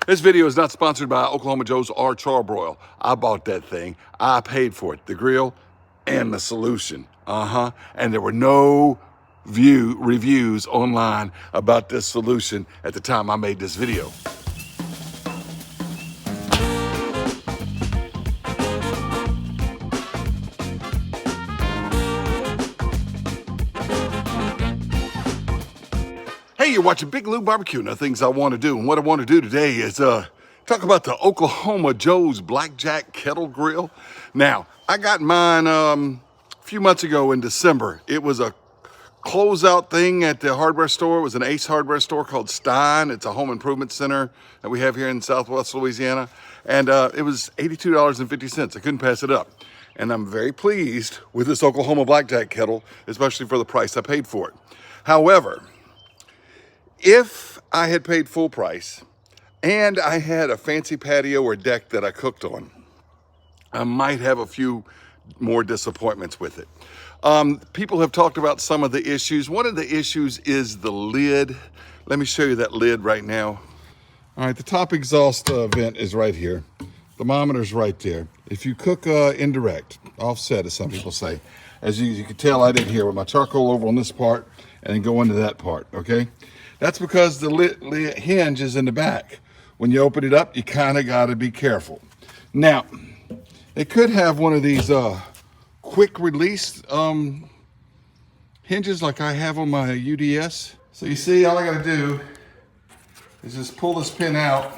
This video is not sponsored by Oklahoma Joe's or Char-Broil. I bought that thing. I paid for it. The grill and the solution. And there were no reviews online about this solution at the time I made this video. Hey, you're watching Big Lou Barbecue. Now, things I want to do, and what I want to do today is talk about the Oklahoma Joe's Blackjack Kettle Grill. Now, I got mine a few months ago in December. It was a closeout thing at the hardware store. It was an Ace hardware store called Stein. It's a home improvement center that we have here in Southwest Louisiana. And it was $82.50. I couldn't pass it up. And I'm very pleased with this Oklahoma Blackjack kettle, especially for the price I paid for it. However, if I had paid full price and I had a fancy patio or deck that I cooked on, I might have a few more disappointments with it. People have talked about some of the issues. One of the issues is the lid. Let me show you that lid right now. All right, the top exhaust vent is right here. Thermometer's right there. If you cook indirect, offset as some people say, as you can tell I did here with my charcoal over on this part and then go into that part, okay? That's because the lid hinge is in the back. When you open it up, you kind of got to be careful. Now, it could have one of these quick release hinges like I have on my UDS. So you see, all I got to do is just pull this pin out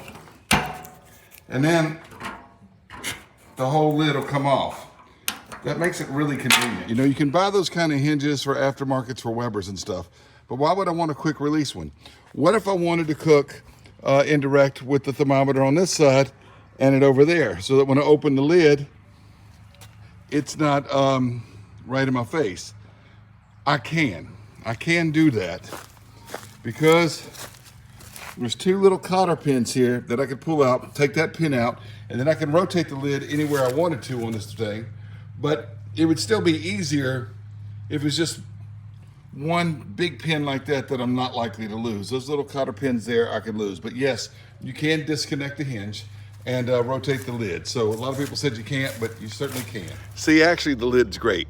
and then the whole lid will come off. That makes it really convenient. You know, you can buy those kind of hinges for aftermarkets for Weber's and stuff. But why would I want a quick release one? What if I wanted to cook indirect with the thermometer on this side and it over there, so that when I open the lid, it's not right in my face? I can do that because there's two little cotter pins here that I could pull out, take that pin out, and then I can rotate the lid anywhere I wanted to on this thing. But it would still be easier if it's just one big pin like that I'm not likely to lose. Those little cotter pins there I could lose. But yes, you can disconnect the hinge and rotate the lid. So a lot of people said you can't, but you certainly can. See, actually the lid's great,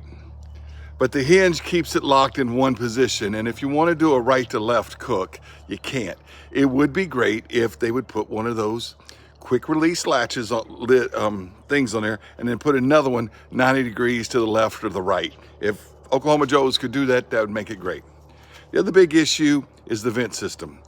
but the hinge keeps it locked in one position. And if you want to do a right to left cook, you can't. It would be great if they would put one of those quick release latches on things on there and then put another one 90 degrees to the left or the right. If Oklahoma Joe's could do that, that would make it great. The other big issue is the vent system.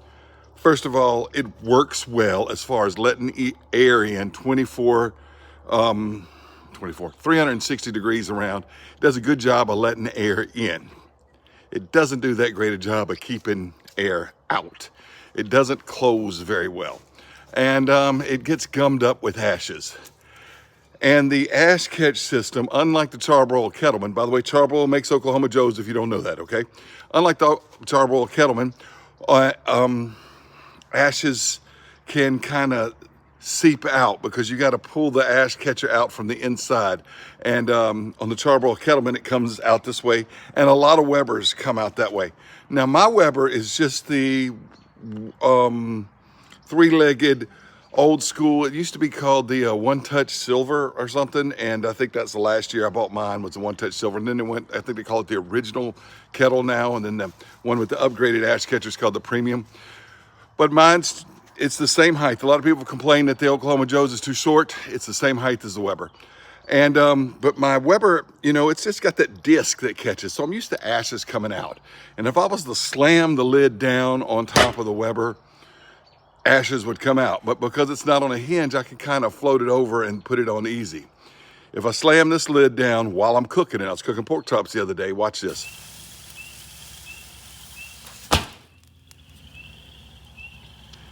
First of all, it works well as far as letting air in 360 degrees around. It does a good job of letting air in. It doesn't do that great a job of keeping air out. It doesn't close very well. And it gets gummed up with ashes. And the ash catch system, unlike the Char-Broil Kettleman, by the way, Char-Broil makes Oklahoma Joe's if you don't know that, okay? Unlike the Char-Broil Kettleman, ashes can kind of seep out because you got to pull the ash catcher out from the inside. And on the Char-Broil Kettleman, it comes out this way, and a lot of Weber's come out that way. Now, my Weber is just the three-legged old school. It used to be called the One Touch Silver or something, and I think that's the last year I bought mine was the One Touch Silver. And then it went, I think they call it the original kettle now, and then the one with the upgraded ash catcher is called the Premium. But mine's, it's the same height. A lot of people complain that the Oklahoma Joe's is too short. It's the same height as the Weber. And but my Weber, you know, it's just got that disc that catches, so I'm used to ashes coming out. And if I was to slam the lid down on top of the Weber, ashes would come out. But because it's not on a hinge, I can kind of float it over and put it on easy. If I slam this lid down while I'm cooking it, I was cooking pork chops the other day, watch this.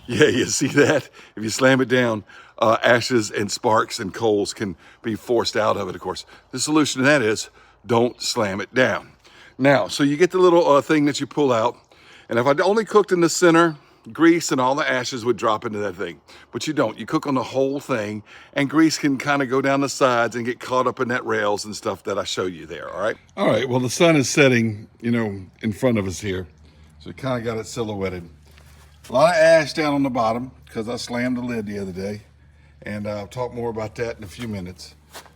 Yeah, you see that? If you slam it down, ashes and sparks and coals can be forced out of it, of course. The solution to that is don't slam it down. Now, so you get the little thing that you pull out, and if I only cooked in the center, grease and all the ashes would drop into that thing. But you don't. You cook on the whole thing, and grease can kind of go down the sides and get caught up in that rails and stuff that I showed you there, all right? All right, well, the sun is setting, you know, in front of us here. So we kind of got it silhouetted. A lot of ash down on the bottom because I slammed the lid the other day. And I'll talk more about that in a few minutes.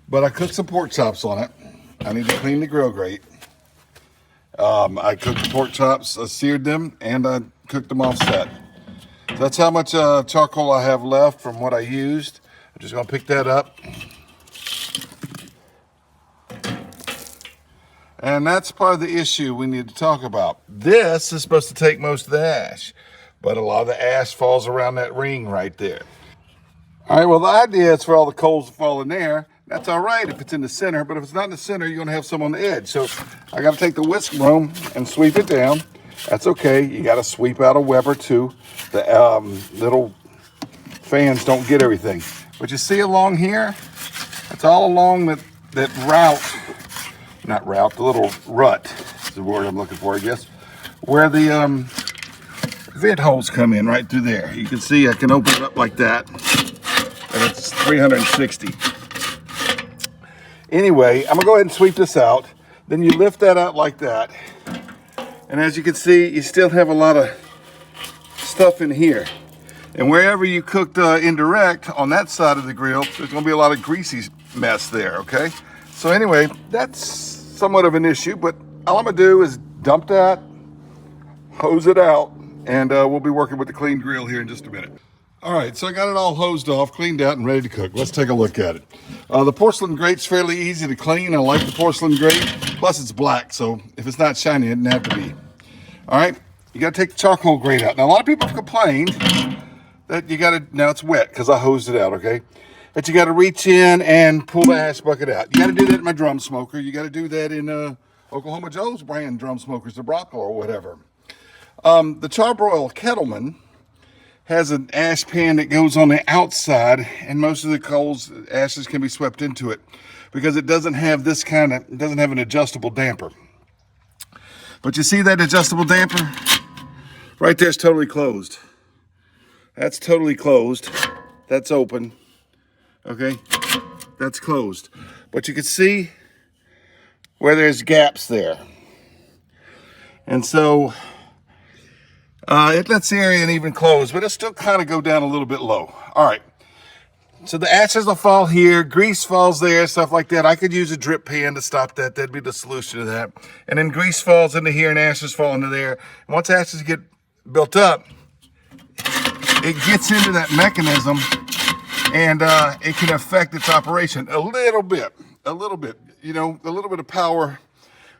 But I cooked some pork chops on it. I need to clean the grill grate. I cooked the pork chops, I seared them, and I cooked them offset. So that's how much charcoal I have left from what I used. I'm just gonna pick that up. And that's part of the issue we need to talk about. This is supposed to take most of the ash, but a lot of the ash falls around that ring right there. All right, well, the idea is for all the coals to fall in there. That's all right if it's in the center, but if it's not in the center, you're gonna have some on the edge. So I gotta take the whisk broom and sweep it down. That's okay. You gotta sweep out a web or two. The little fans don't get everything. But you see along here, it's all along that the little rut is the word I'm looking for, I guess, where the vent holes come in right through there. You can see I can open it up like that, and it's 360. Anyway, I'm gonna go ahead and sweep this out. Then you lift that out like that. And as you can see, you still have a lot of stuff in here. And wherever you cooked indirect on that side of the grill, there's gonna be a lot of greasy mess there, okay? So anyway, that's somewhat of an issue, but all I'm gonna do is dump that, hose it out, and we'll be working with the clean grill here in just a minute. All right, so I got it all hosed off, cleaned out, and ready to cook. Let's take a look at it. The porcelain grate's fairly easy to clean. I like the porcelain grate. Plus, it's black, so if it's not shiny, it doesn't have to be. All right, you got to take the charcoal grate out. Now, a lot of people have complained that you got to, now it's wet because I hosed it out, okay? That you got to reach in and pull the ash bucket out. You got to do that in my drum smoker. You got to do that in Oklahoma Joe's brand drum smokers, the Bronco or whatever. The Char-Broil Kettleman has an ash pan that goes on the outside, and most of the coals, ashes can be swept into it because it doesn't have it doesn't have an adjustable damper. But you see that adjustable damper? Right there's totally closed. That's totally closed. That's open. Okay, that's closed. But you can see where there's gaps there. And so, it lets the area even close, but it'll still kind of go down a little bit low. All right, so the ashes will fall here, grease falls there, stuff like that. I could use a drip pan to stop that. That'd be the solution to that. And then grease falls into here and ashes fall into there. And once ashes get built up, it gets into that mechanism and it can affect its operation a little bit. You know, a little bit of power,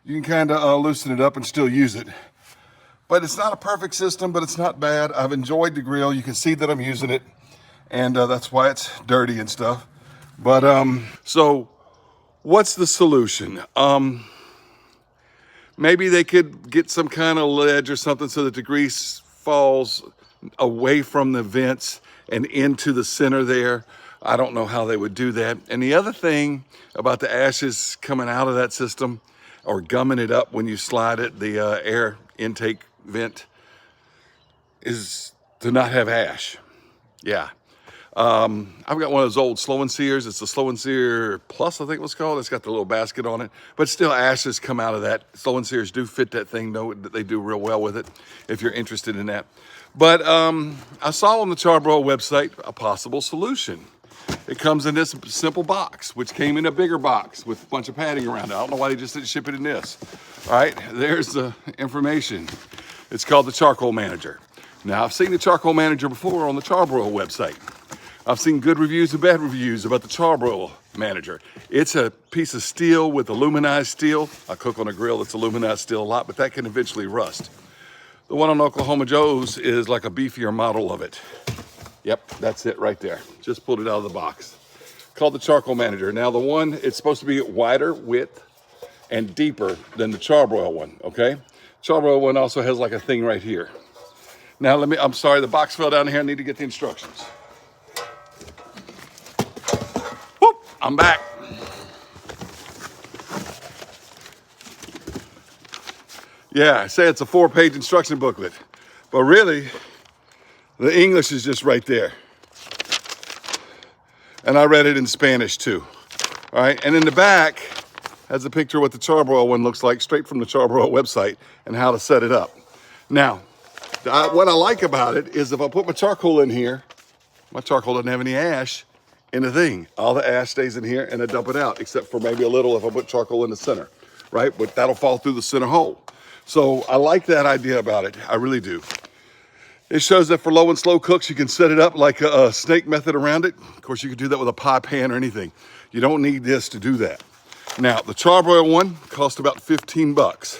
you can kind of loosen it up and still use it. But it's not a perfect system, but it's not bad. I've enjoyed the grill. You can see that I'm using it, and that's why it's dirty and stuff. But so what's the solution? Maybe they could get some kind of ledge or something so that the grease falls away from the vents and into the center there. I don't know how they would do that. And the other thing about the ashes coming out of that system or gumming it up when you slide it, the air intake vent, is to not have ash. Yeah. I've got one of those old Slow and Sears. It's the Slow and Sear Plus, I think it was called. It's got the little basket on it, but still ashes come out of that. Slow and Sears do fit that thing, though. They do real well with it if you're interested in that. But I saw on the Char-Broil website a possible solution. It comes in this simple box, which came in a bigger box with a bunch of padding around it. I don't know why they just didn't ship it in this. All right, there's the information. It's called the Charcoal Manager. Now, I've seen the Charcoal Manager before on the Char-Broil website. I've seen good reviews and bad reviews about the Char-Broil Manager. It's a piece of steel with aluminized steel. I cook on a grill that's aluminized steel a lot, but that can eventually rust. The one on Oklahoma Joe's is like a beefier model of it. Yep, that's it right there. Just pulled it out of the box. Called the Charcoal Manager. Now the one, it's supposed to be wider width and deeper than the Char-Broil one, okay? Char-Broil one also has like a thing right here. Now I'm sorry, the box fell down here. I need to get the instructions. Whoop, I'm back. Yeah, I say it's a 4-page instruction booklet, but really, the English is just right there. And I read it in Spanish too. All right, and in the back has a picture of what the Char-Broil one looks like straight from the Char-Broil website and how to set it up. Now, What I like about it is if I put my charcoal in here, my charcoal doesn't have any ash in the thing. All the ash stays in here and I dump it out, except for maybe a little if I put charcoal in the center, right? But that'll fall through the center hole. So I like that idea about it. I really do. It shows that for low and slow cooks, you can set it up like a snake method around it. Of course, you could do that with a pie pan or anything. You don't need this to do that. Now, the Char-Broil one cost about 15 bucks.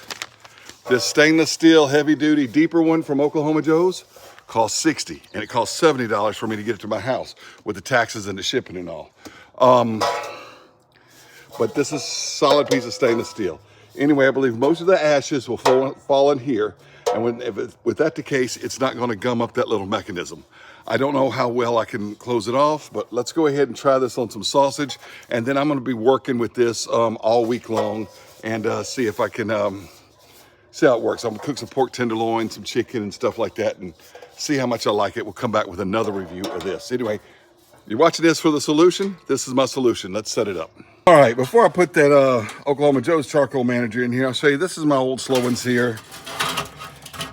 This stainless steel, heavy duty, deeper one from Oklahoma Joe's cost 60, and it cost $70 for me to get it to my house with the taxes and the shipping and all. But this is a solid piece of stainless steel. Anyway, I believe most of the ashes will fall in here, and with that the case, it's not going to gum up that little mechanism. I don't know how well I can close it off, but let's go ahead and try this on some sausage, and then I'm going to be working with this all week long and see if I can see how it works. I'm gonna cook some pork tenderloin, some chicken and stuff like that and see how much I like it. We'll come back with another review of this. Anyway, you're watching this for the solution. This is my solution. Let's set it up. All right, before I put that Oklahoma Joe's charcoal manager in here, I'll show you, this is my old Slow and Sear.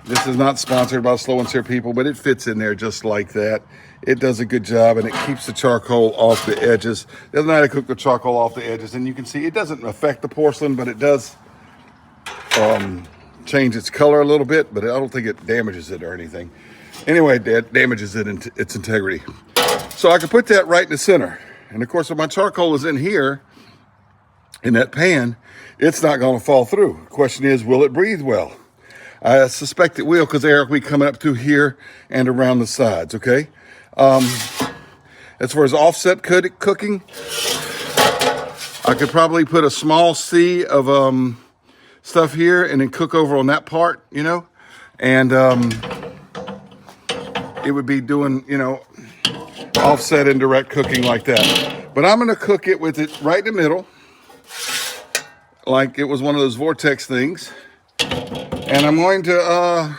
This is not sponsored by Slow and Sear people, but it fits in there just like that. It does a good job and it keeps the charcoal off the edges. The other night I cooked the charcoal off the edges and you can see it doesn't affect the porcelain, but it does change its color a little bit, but I don't think it damages it or anything. Anyway, that damages it its integrity. So I can put that right in the center. And of course, if my charcoal is in here, in that pan, it's not gonna fall through. The question is, will it breathe well? I suspect it will, because air will be coming up through here and around the sides, okay? As far as offset cooking, I could probably put a small sea of stuff here and then cook over on that part, you know, and it would be doing, you know, offset and direct cooking like that. But I'm going to cook it with it right in the middle, like it was one of those vortex things. And I'm going to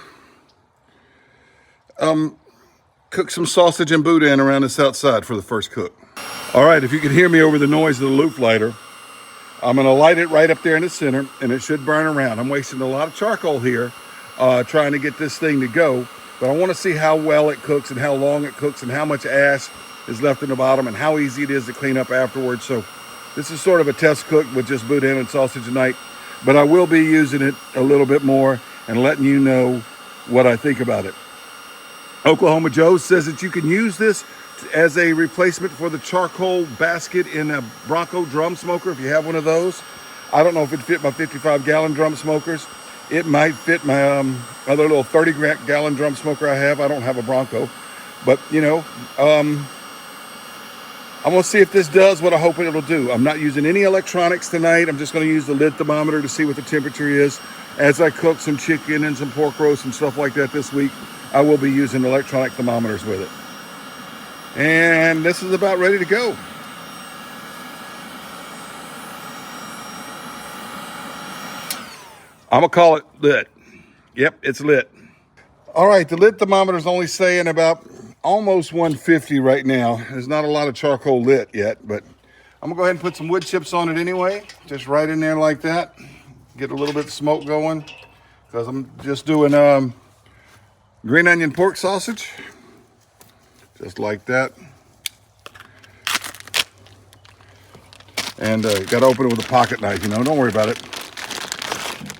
cook some sausage and boudin around this outside for the first cook. All right, if you can hear me over the noise of the loop lighter, I'm gonna light it right up there in the center and it should burn around. I'm wasting a lot of charcoal here trying to get this thing to go, but I wanna see how well it cooks and how long it cooks and how much ash is left in the bottom and how easy it is to clean up afterwards. So this is sort of a test cook with just boudin and sausage tonight, but I will be using it a little bit more and letting you know what I think about it. Oklahoma Joe says that you can use this as a replacement for the charcoal basket in a Bronco drum smoker, if you have one of those. I don't know if it fit my 55-gallon drum smokers. It might fit my other little 30-gallon drum smoker I have. I don't have a Bronco. But, you know, I'm going to see if this does what I hope it'll do. I'm not using any electronics tonight. I'm just going to use the lid thermometer to see what the temperature is. As I cook some chicken and some pork roast and stuff like that this week, I will be using electronic thermometers with it. And this is about ready to go. I'm gonna call it lit. Yep, it's lit. All right, the lid thermometer is only saying about almost 150 right now. There's not a lot of charcoal lit yet, but I'm gonna go ahead and put some wood chips on it anyway, just right in there like that. Get a little bit of smoke going, because I'm just doing green onion pork sausage, just like that. And got to open it with a pocket knife, you know, don't worry about it.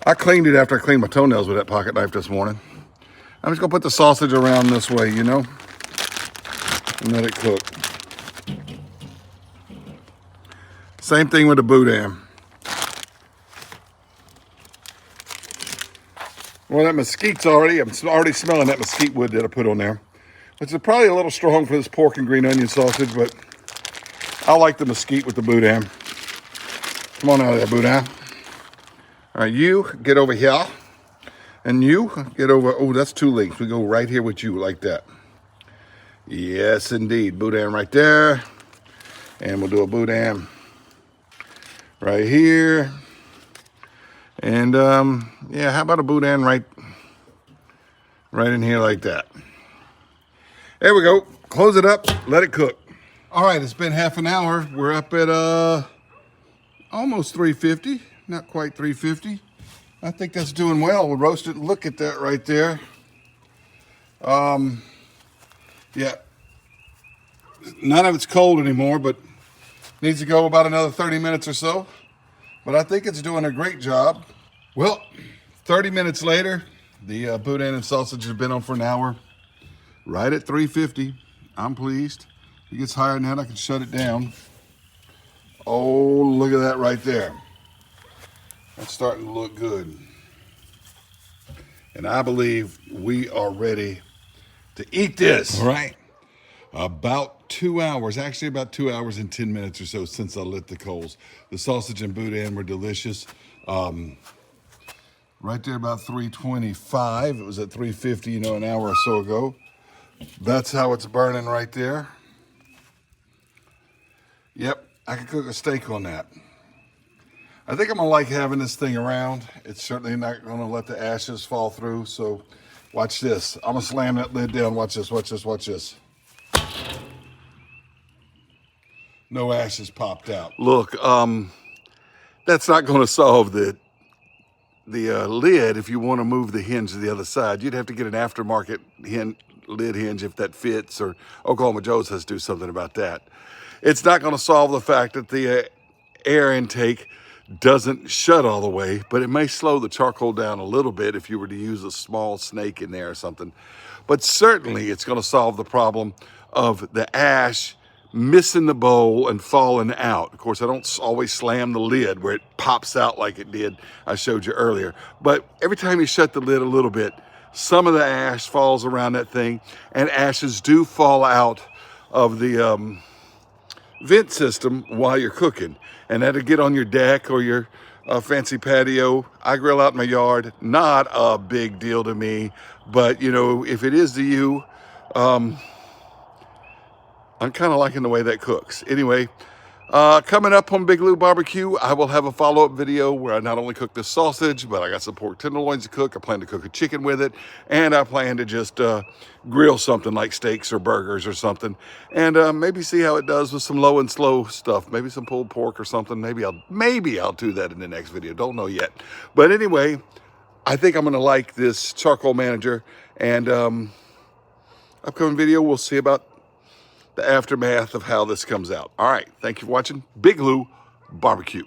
I cleaned it after I cleaned my toenails with that pocket knife this morning. I'm just gonna put the sausage around this way, you know, and let it cook. Same thing with the boudin. Well, that mesquite's I'm already smelling that mesquite wood that I put on there, which is probably a little strong for this pork and green onion sausage, but I like the mesquite with the boudin. Come on out of there, boudin. All right, you get over here, and you get over, oh, that's two links. We go right here with you like that. Yes, indeed, boudin right there. And we'll do a boudin right here. And yeah, how about a boudin right in here like that. There we go. Close it up, let it cook. All right, it's been half an hour. We're up at almost 350, not quite 350. I think that's doing well. We'll roast it. Look at that right there. Yeah, none of it's cold anymore, but needs to go about another 30 minutes or so. But I think it's doing a great job. Well, 30 minutes later, the boudin and sausage has been on for an hour. Right at 350. I'm pleased. If it gets higher than that, I can shut it down. Oh, look at that right there. That's starting to look good. And I believe we are ready to eat this. All right. About 2 hours, actually about 2 hours and 10 minutes or so since I lit the coals. The sausage and boudin were delicious. Right there about 325. It was at 350, an hour or so ago. That's how it's burning right there. Yep, I could cook a steak on that. I think I'm gonna like having this thing around. It's certainly not gonna let the ashes fall through, so watch this. I'm gonna slam that lid down. Watch this, watch this, watch this. No ashes popped out. Look, that's not gonna solve the lid if you want to move the hinge to the other side. You'd have to get an aftermarket lid hinge if that fits, or Oklahoma Joe's has to do something about that. It's not going to solve the fact that the air intake doesn't shut all the way, but it may slow the charcoal down a little bit if you were to use a small snake in there or something. But certainly it's going to solve the problem of the ash missing the bowl and falling out. Of course, I don't always slam the lid where it pops out like it did, I showed you earlier. But every time you shut the lid a little bit, some of the ash falls around that thing, and ashes do fall out of the vent system while you're cooking. And that'll get on your deck or your fancy patio. I grill out in my yard. Not a big deal to me, but if it is to you, I'm kind of liking the way that cooks. Anyway, coming up on Big Lou Barbecue, I will have a follow-up video where I not only cook the sausage, but I got some pork tenderloins to cook. I plan to cook a chicken with it, and I plan to just grill something like steaks or burgers or something, and maybe see how it does with some low and slow stuff. Maybe some pulled pork or something. Maybe I'll do that in the next video. Don't know yet. But anyway, I think I'm gonna like this charcoal manager, and upcoming video we'll see about the aftermath of how this comes out. All right, thank you for watching Big Lou Barbecue.